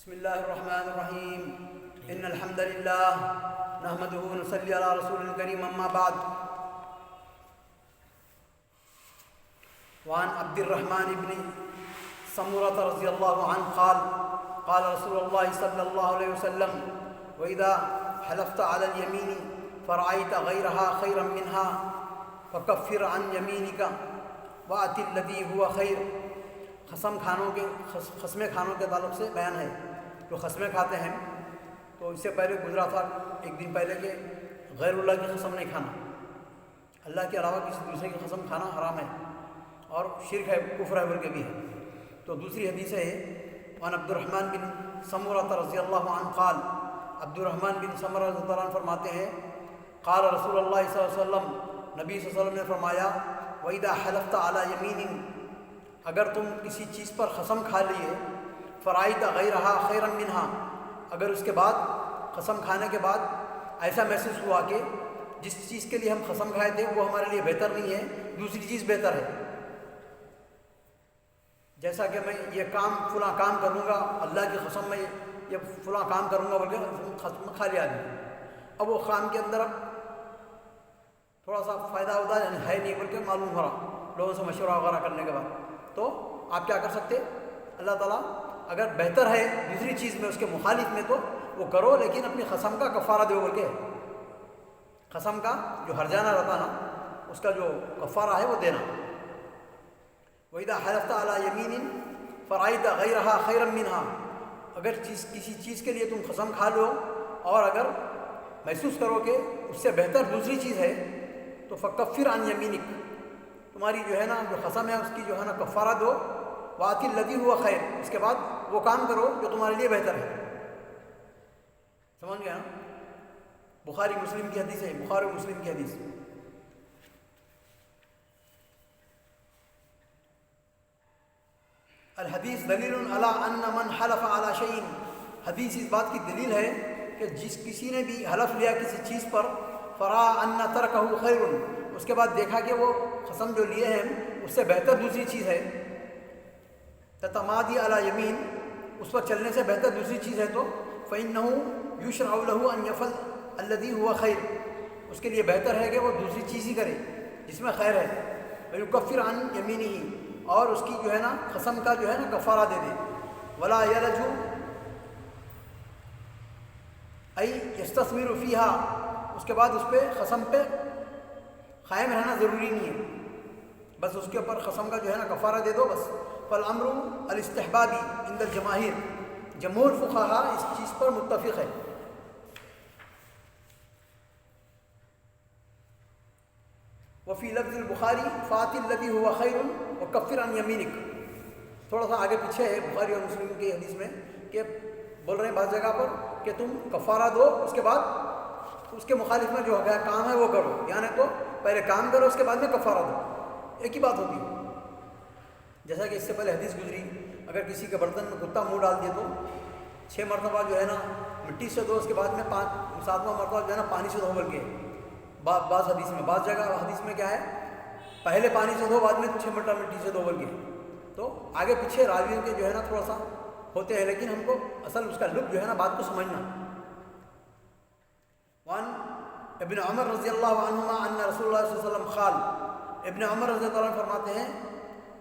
بسم الله الرحمن الرحيم إن الحمد لله نحمده ونصلي على رسول الكريم أما بعد وعن عبد الرحمن بن سمرة رضي الله عنه قال قال رسول الله صلى الله عليه وسلم وإذا حلفت على اليمين فرأيت غيرها خيرا منها فكفر عن يمينك وأت الذي هو خير۔ قسمیں کھانوں کے تعلق سے بیان ہے۔ جو قسمیں کھاتے ہیں تو اس سے پہلے گزرا تھا ایک دن پہلے کہ غیر اللہ کی قسم نہیں کھانا، اللہ کے علاوہ کسی دوسرے کی قسم کھانا حرام ہے اور شرک ہے، کفر ہے بول کے بھی ہے۔ تو دوسری حدیث ہے وعن عبد الرحمن بن سمرہ رضی اللہ عنہ قال، عبد الرحمن بن سمرہ رضی اللہ عنہ فرماتے ہیں قال رسول اللہ صلی اللہ علیہ وسلم، نبی صلی اللہ علیہ وسلم نے فرمایا وَإِذَا حَلَفْتَ عَلَى يَمِينٍ، اگر تم کسی چیز پر قسم کھا لیے، فرائیت غیرہا خیرا منہا، اگر اس کے بعد قسم کھانے کے بعد ایسا محسوس ہوا کہ جس چیز کے لیے ہم قسم کھائے تھے وہ ہمارے لیے بہتر نہیں ہے، دوسری چیز بہتر ہے، جیسا کہ میں یہ کام فلاں کام کروں گا، اللہ کی قسم میں یہ فلاں کام کروں گا بول کے قسم کھا لیا آدمی، اب وہ کام کے اندر تھوڑا سا فائدہ ہوتا ہے نہیں بول کے معلوم ہو رہا لوگوں سے مشورہ وغیرہ کرنے کے بعد، تو آپ کیا کر سکتے؟ اللہ تعالیٰ اگر بہتر ہے دوسری چیز میں اس کے مخالف میں تو وہ کرو، لیکن اپنی قسم کا کفارہ دو بول کے، قسم کا جو ہرجانہ رہتا نا اس کا جو کفارہ ہے وہ دینا۔ وَإِذَا حَلَفْتَ عَلَى يَمِينٍ فَرَأَيْتَ غَيْرَهَا خَيْرًا مِنْهَا، اگر کسی چیز کے لیے تم قسم کھا لو اور اگر محسوس کرو کہ اس سے بہتر دوسری چیز ہے تو فَكَفِّرْ عَنْ يَمِينِكَ، تمہاری جو ہے نا جو قسم ہے اس کی جو ہے نا کفارہ دو، وَآتِ الَّذِي هُوَ خَيْرٌ، اس کے بعد وہ کام کرو جو تمہارے لیے بہتر ہے۔ سمجھ گیا نا؟ بخاری مسلم کی حدیث ہے، بخاری مسلم کی حدیث۔ الحدیث دلیل علی ان من حلف علی شیء، حدیث اس بات کی دلیل ہے کہ جس کسی نے بھی حلف لیا کسی چیز پر، فرا ان ترکہ خیر، اس کے بعد دیکھا کہ وہ قسم جو لیے ہیں اس سے بہتر دوسری چیز ہے، تتمادی علی یمین، اس پر چلنے سے بہتر دوسری چیز ہے، تو فإنہ یشرع لہ ان یفعل الذی هو خیر، اس کے لیے بہتر ہے کہ وہ دوسری چیز ہی کرے جس میں خیر ہے، ویکفر عن یمینہ، اور اس کی جو ہے نا قسم کا جو ہے نا کفارہ دے دے، ولا یرجو ای یستثمر فیہا، اس کے بعد اس پہ قسم پہ قائم رہنا ضروری نہیں ہے، بس اس کے اوپر قسم کا جو ہے نا کفارہ دے دو بس۔ فالامر الاستحبابی عند الجماہیر، جمہور فقہا اس چیز پر متفق ہے۔ وفی لفظ البخاری فاتی الذی هو خیر وکفر عن یمینک، تھوڑا سا آگے پیچھے ہے بخاری اور مسلم کی حدیث میں کہ بول رہے ہیں بعض جگہ پر کہ تم کفارہ دو، اس کے بعد اس کے مخالف میں جو کام ہے وہ کرو، یعنی تو پہلے کام کرو اس کے بعد میں کفارہ دو، ایک ہی بات ہوتی ہے۔ جیسا کہ اس سے پہلے حدیث گزری، اگر کسی کے برتن میں کتا منہ ڈال دیا تو 6 مرتبہ جو ہے نا مٹی سے دو، اس کے بعد میں 7واں مرتبہ جو ہے نا پانی سے دھو بول کے، بعض حدیث میں، بعض جگہ حدیث میں کیا ہے پہلے پانی سے دھو بعد میں 6 مرتبہ مٹی سے دھو بول کے، تو آگے پیچھے راویوں کے جو ہے نا تھوڑا سا ہوتے ہیں، لیکن ہم کو اصل اس کا لب جو ہے نا بات کو سمجھنا۔ وعن ابن عمر رضی اللہ عنہما ان رسول اللہ صلی اللہ علیہ وسلم قال، ابن عمر رضی اللہ عنہ فرماتے ہیں،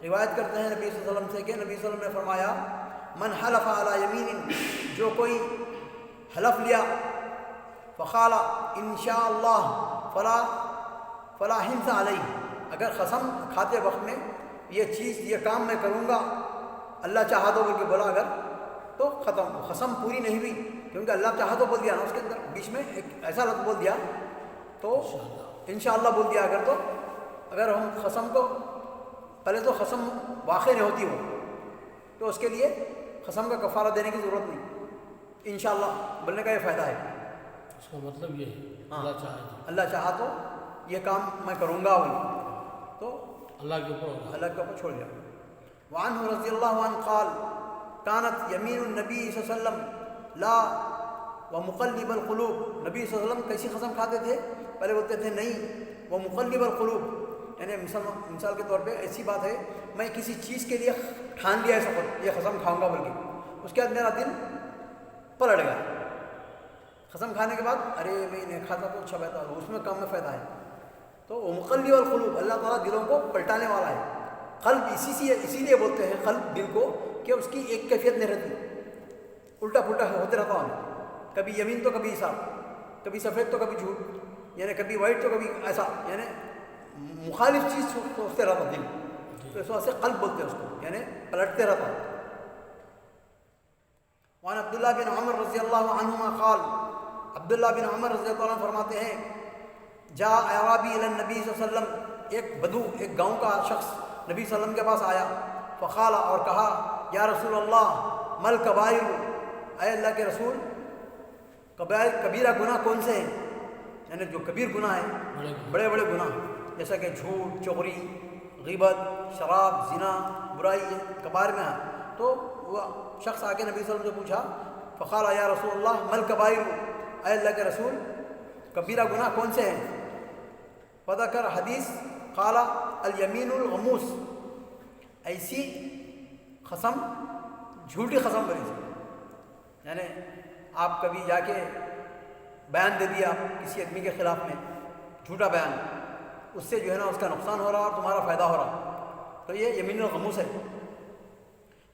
روایت کرتے ہیں نبی صلی اللہ علیہ وسلم سے کہ نبی صلی اللہ علیہ وسلم نے فرمایا من حلف علی یمین، جو کوئی حلف لیا، فقال انشاء اللہ فلا حنث علیہ، اگر قسم کھاتے وقت میں یہ چیز یہ کام میں کروں گا اللہ چاہا تو بول کے بولا اگر، تو ختم، قسم پوری نہیں ہوئی، کیونکہ اللہ چاہا تو بول دیا نا، اس کے اندر بیچ میں ایک ایسا لفظ بول دیا تو انشاءاللہ بول دیا، اگر ہم قسم کو پہلے تو قسم واقع نہیں ہوتی ہو تو اس کے لیے قسم کا کفارہ دینے کی ضرورت نہیں، انشاءاللہ بولنے کا یہ فائدہ ہے۔ اس کا مطلب یہ ہے اللہ چاہا تو یہ کام میں کروں گا، تو اللہ کے اوپر چھوڑ دیا۔ وعنہ رضی اللہ عنہ قال کانت یمین النبی صلی اللہ علیہ وسلم لا ومقلب القلوب، نبی صلی اللہ علیہ وسلم کیسی قسم کھاتے تھے؟ پہلے بولتے تھے نہیں ومقلب القلوب، یعنی مثال کے طور پہ ایسی بات ہے میں کسی چیز کے لیے ٹھان لیا اس وقت یہ قسم کھاؤں گا بول کے، اس کے بعد میرا دل پلٹ گیا. قسم کھانے کے بعد ارے میں نہیں کھاتا تو اچھا بہتا اس میں کم میں فائدہ ہے. تو وہ مقلب القلوب، اللہ تعالیٰ دلوں کو پلٹانے والا ہے. قلب اسی لیے بولتے ہیں قلب دل کو کہ اس کی ایک کیفیت نہیں رہتی، الٹا پلٹا ہوتے رہتا ہوں. کبھی یمین تو کبھی ایسا، کبھی سفید تو کبھی جھوٹ، یعنی کبھی وائٹ تو کبھی ایسا، یعنی مخالف چیز سوچتے رہتا دل. تو اس وجہ سے قلب بولتے ہیں اس کو، یعنی پلٹتے رہتا. وعن عبداللہ بن عمر رضی اللہ عنہما قال، عبداللہ بن عمر رضی اللہ عنہ فرماتے ہیں جاء اعرابی الی النبی صلی اللہ علیہ وسلم، ایک بدو، ایک گاؤں کا شخص نبی صلی اللہ علیہ وسلم کے پاس آیا. فقال، اور کہا یا رسول اللہ مل کبائر، اے اللہ کے رسول کبیرہ گناہ کون سے ہیں؟ یعنی جو کبیر گناہ ہیں، بڑے بڑے گناہ، جیسا کہ جھوٹ، چغری، غیبت، شراب، زنا، برائی، کبائر میں ہے. تو وہ شخص آ کے نبی صلی اللہ علیہ وسلم سے پوچھا. فقال یا رسول اللہ مل کبائر، اے اللہ کے رسول کبیرہ گناہ کون سے ہیں؟ فذکر حدیث قال الیمین الغموس، ایسی قسم، جھوٹی قسم بنی سے، یعنی آپ کبھی جا کے بیان دے دیا کسی آدمی کے خلاف میں، جھوٹا بیان، اس سے جو ہے نا اس کا نقصان ہو رہا اور تمہارا فائدہ ہو رہا، تو یہ یمین الغموس ہے.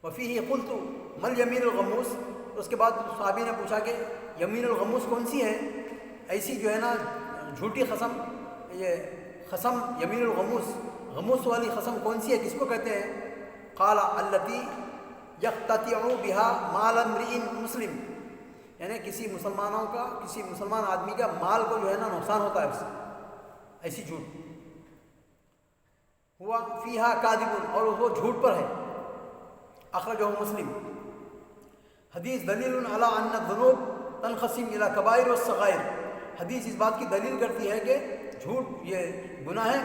وفیہ قلت مل یمین الغموس، اس کے بعد صحابی نے پوچھا کہ یمین الغموس کون سی ہے؟ ایسی جو ہے نا جھوٹی قسم، یہ قسم یمین الغموس، غموس والی قسم کون سی ہے، کس کو کہتے ہیں؟ قال التی یقتطع بها مال امرئ مسلم، یعنی کسی مسلمان آدمی کا مال کو جو ہے نا نقصان ہوتا ہے اس سے، ایسی جھوٹ. ہوا فیہا کاذب، اور وہ جھوٹ پر ہے. اخرجہ مسلم. حدیث دلیل علی ان الذنوب تنقسم الی کبائر والصغائر، حدیث اس بات کی دلیل کرتی ہے کہ جھوٹ یہ گناہ ہے،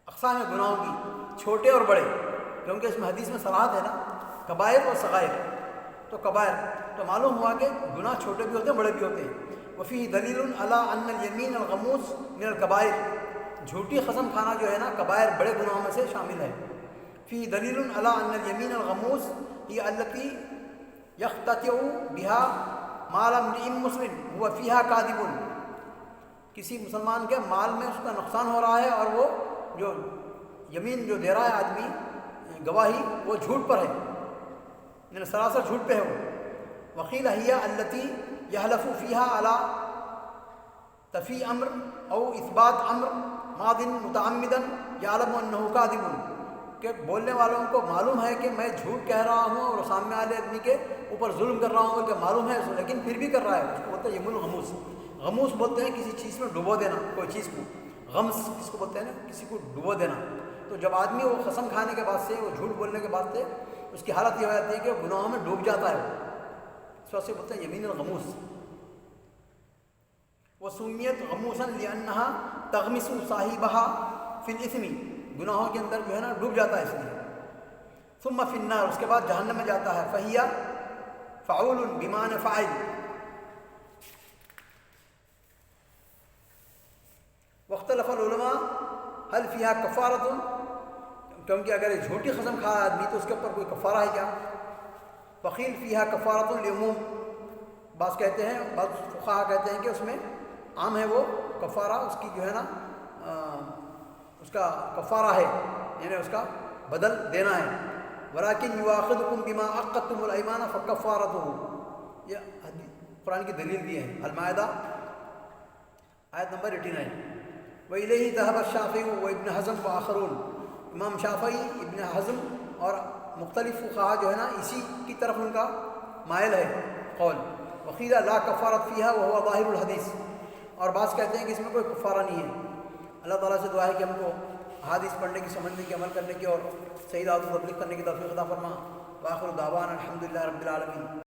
اقسام ہے گناہوں کی، چھوٹے اور بڑے، کیونکہ اس میں حدیث میں صراحت ہے نا کبائر و صغائر. تو کبائر تو معلوم ہوا کہ گناہ چھوٹے بھی ہوتے ہیں بڑے بھی ہوتے ہیں. وفیہ دلیل علی ان الیمین الغموس من الکبائر، جھوٹی قسم کھانا جو ہے نا کبائر بڑے گناہوں میں سے شامل ہے. فی دلیل علی ان الیمین الغموس ہی التی یقتطع بها مال امرئ مسلم هو فیہا کاذب، کسی مسلمان کے مال میں اس کا نقصان ہو رہا ہے اور وہ جو یمین جو دے رہا ہے آدمی گواہی، وہ جھوٹ پر ہے، یعنی سراسر جھوٹ پہ ہے وہ. وقیل ہی التی یحلف فیہا علی تفی امر او اثبات امر ماض متعمدا یعلم انہ کاذب، کہ بولنے والوں کو معلوم ہے کہ میں جھوٹ کہہ رہا ہوں اور سامنے والے آدمی کے اوپر ظلم کر رہا ہوں، کہ معلوم ہے لیکن پھر بھی کر رہا ہے. اس کو بولتے ہیں یمین الغموس. غموس بولتے ہیں کسی چیز میں ڈبو دینا، کوئی چیز کو، غمس کس کو بولتے ہیں نا، کسی کو ڈبو دینا. تو جب آدمی وہ قسم کھانے کے بعد سے، وہ جھوٹ بولنے کے بعد سے اس کی حالت یہ ہو جاتی ہے کہ گناہوں میں ڈوب جاتا ہے، اس وجہ سے بولتے ہیں یمین الغموس. وسمیت غموسا لانہا تغمس صاحبها فی الاثم، گناہوں کے اندر جو ہے نا ڈوب جاتا ہے اس لیے. ثم فی النار، اس کے بعد جہنم میں جاتا ہے. فہی فعول بمعنی فاعل. واختلف العلماء هل فیہا کفارۃ، کیونکہ اگر یہ جھوٹی قسم کھا آدمی تو اس کے اوپر کوئی کفارہ ہے کیا؟ وقیل فیہا کفارۃ لعموم، بعض کہتے ہیں، بعض فقہاء کہتے ہیں کہ اس میں عام ہے وہ کفارہ، اس کی جو ہے نا اس کا کفارہ ہے، یعنی اس کا بدل دینا ہے. ولیکن یؤاخذکم بما عقدتم الایمان فکفارتہ، یہ قرآن کی دلیل بھی ہے. المائدہ آیت نمبر 89. وإلیہ ذهب الشافعی وابن حزم وآخرون، امام شافعی، ابن حزم اور مختلف فقہاء جو ہے نا اسی کی طرف ان کا مائل ہے قول. وقیل لا کفارۃ فیہا وہو ظاہر الحدیث، اور بعض کہتے ہیں کہ اس میں کوئی کفارہ نہیں ہے. اللہ تعالیٰ سے دعا ہے کہ ہم کو احادیث پڑھنے کی، سمجھنے کی، عمل کرنے کی اور صحیح دعوت و تبلیغ کرنے کی توفیق عطا فرما. وآخر دعوانا الحمدللہ رب العالمین.